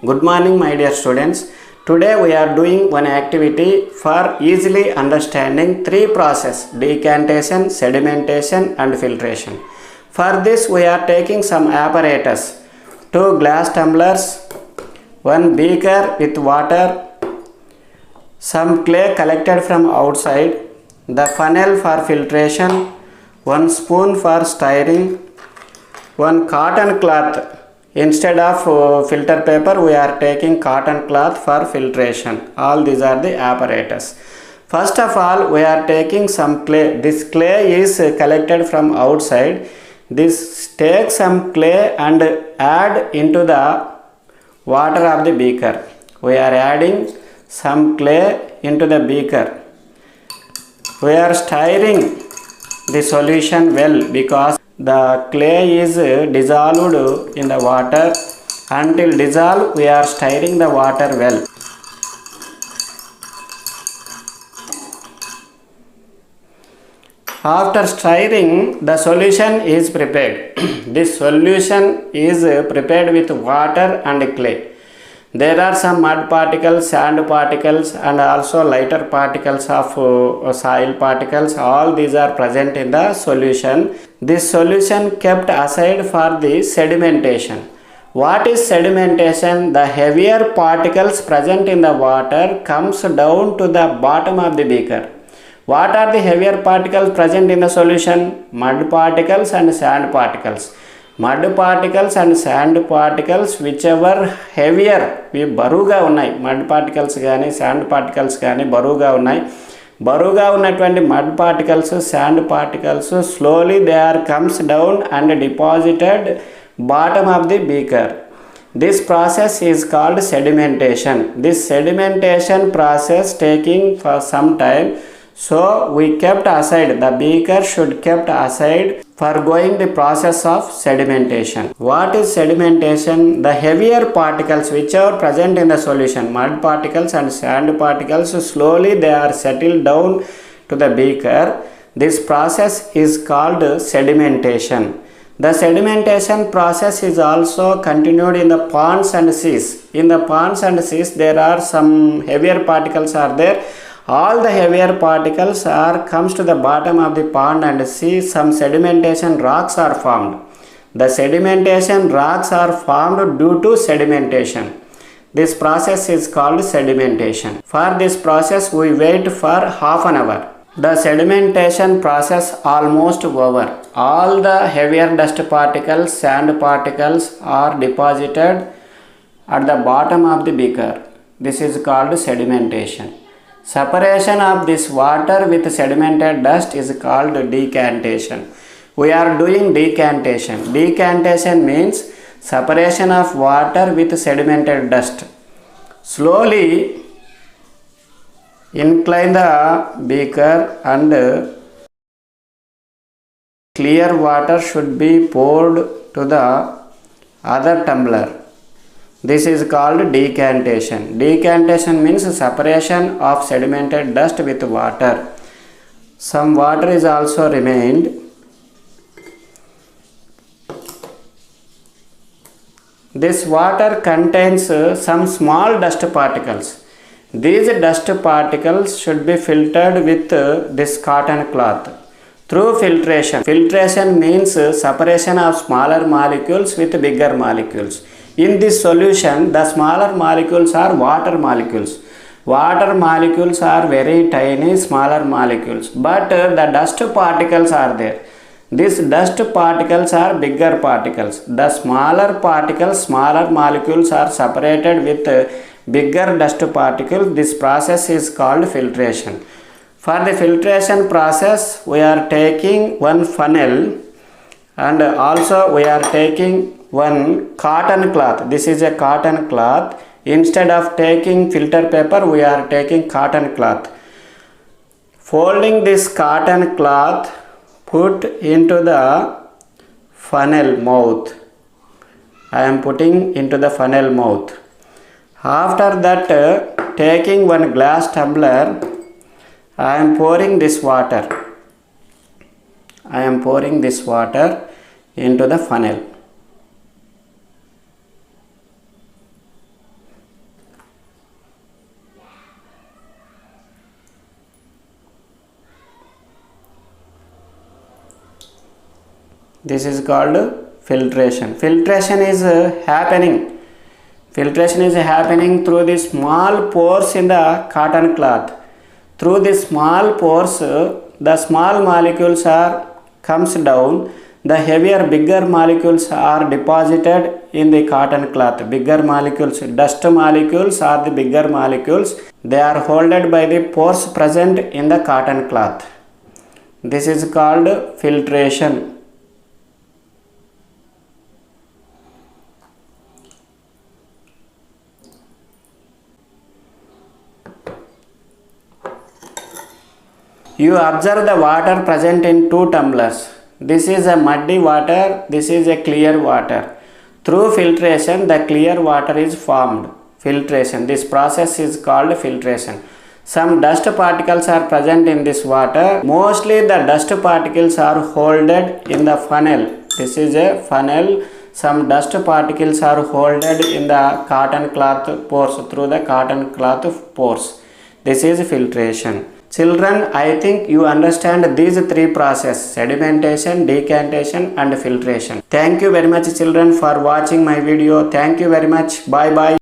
Good morning, my dear students. Today we are doing one activity for easily understanding three processes: decantation, sedimentation and filtration. For this we are taking some apparatus: two glass tumblers, one beaker with water, some clay collected from outside, the funnel for filtration, one spoon for stirring, one cotton cloth. Instead of filter paper, we are taking cotton cloth for filtration. All these are the apparatus. First of all, we are taking some clay. This clay is collected from outside. This take some clay and add into the water of the beaker. We are adding some clay into the beaker. We are stirring the solution well because the clay is dissolved in the water. Until dissolved, we are stirring the water well. After stirring, the solution is prepared. This solution is prepared with water and clay. There are some mud particles, sand particles and also lighter particles of soil particles. All these are present in the solution. This solution kept aside for the sedimentation. What is sedimentation? The heavier particles present in the water comes down to the bottom of the beaker. What are the heavier particles present in the solution? Mud particles and sand particles. Mud particles and sand particles, whichever heavier, we baruga unnai. Mud particles gaani, sand particles gaani baruga unnai. Baruga unnatvanti mud particles, sand particles, slowly they are comes down and deposited bottom of the beaker. This process is called sedimentation. This sedimentation process taking for some time. So we kept aside, the beaker should kept aside for going the process of sedimentation. What is sedimentation? The heavier particles which are present in the solution, mud particles and sand particles, slowly they are settled down to the beaker. This process is called sedimentation. The sedimentation process is also continued in the ponds and seas. In the ponds and seas there are some heavier particles are there. All the heavier particles comes to the bottom of the pond and sea. Some sedimentation rocks are formed. The sedimentation rocks are formed due to sedimentation. This process is called sedimentation. For this process we wait for half an hour. The sedimentation process almost over. All the heavier dust particles, sand particles are deposited at the bottom of the beaker. This is called sedimentation. Separation of this water with sedimented dust is called decantation. We are doing decantation. Decantation means separation of water with sedimented dust. Slowly incline the beaker and clear water should be poured to the other tumbler. This is called decantation. Decantation means separation of sedimented dust with water. Some water is also remained. This water contains some small dust particles. These dust particles should be filtered with this cotton cloth. Through filtration. Filtration means separation of smaller molecules with bigger molecules. In this solution, the smaller molecules are water molecules. Water molecules are very tiny, smaller molecules. But the dust particles are there. These dust particles are bigger particles. The smaller particles, smaller molecules are separated with bigger dust particles. This process is called filtration. For the filtration process, we are taking one funnel and also we are taking one cotton cloth. This is a cotton cloth. Instead of taking filter paper, we are taking cotton cloth. Folding this cotton cloth, put into the funnel mouth. I am putting into the funnel mouth. After that, taking one glass tumbler, I am pouring this water. I am pouring this water into the funnel. This is called filtration. Filtration is happening through the small pores in the cotton cloth. Through the small pores, the small molecules comes down. The heavier, bigger molecules are deposited in the cotton cloth. Bigger molecules, dust molecules are the bigger molecules. They are held by the pores present in the cotton cloth. This is called filtration. You observe the water present in 2 tumblers. This is a muddy water, this is a clear water. Through filtration, the clear water is formed. Filtration. This process is called filtration. Some dust particles are present in this water. Mostly the dust particles are held in the funnel. This is a funnel. Some dust particles are held in the cotton cloth pores, through the cotton cloth pores. This is filtration. Children, I think you understand these 3 processes: sedimentation, decantation and filtration. Thank you very much children for watching my video. Thank you very much. Bye bye.